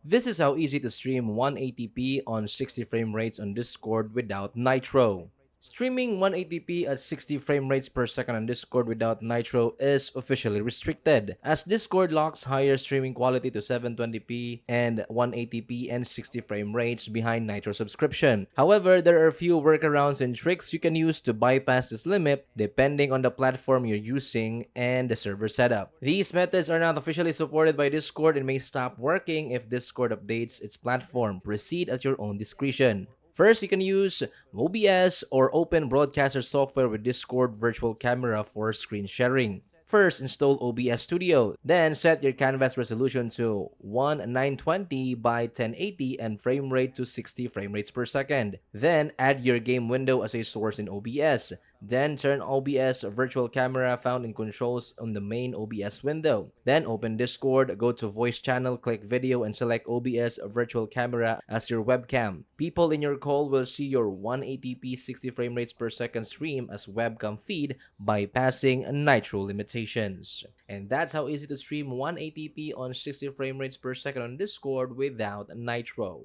This is how easy to stream 180p on 60 frame rates on Discord without Nitro. Streaming 180p at 60 frame rates per second on Discord without Nitro is officially restricted, as Discord locks higher streaming quality to 720p and 180p and 60 frame rates behind Nitro subscription. However, there are a few workarounds and tricks you can use to bypass this limit depending on the platform you're using and the server setup. These methods are not officially supported by Discord and may stop working if Discord updates its platform. Proceed at your own discretion. First, you can use OBS or Open Broadcaster software with Discord Virtual Camera for screen sharing. First, install OBS Studio. Then, set your canvas resolution to 1920 by 1080 and frame rate to 60 frame rates per second. Then, add your game window as a source in OBS. Then, turn OBS virtual camera found in controls on the main OBS window. Then, open Discord, go to voice channel, click video, and select OBS virtual camera as your webcam. People in your call will see your 180p 60 frame rates per second stream as webcam feed, bypassing Nitro limitations. And that's how easy to stream 180p on 60 frame rates per second on Discord without Nitro.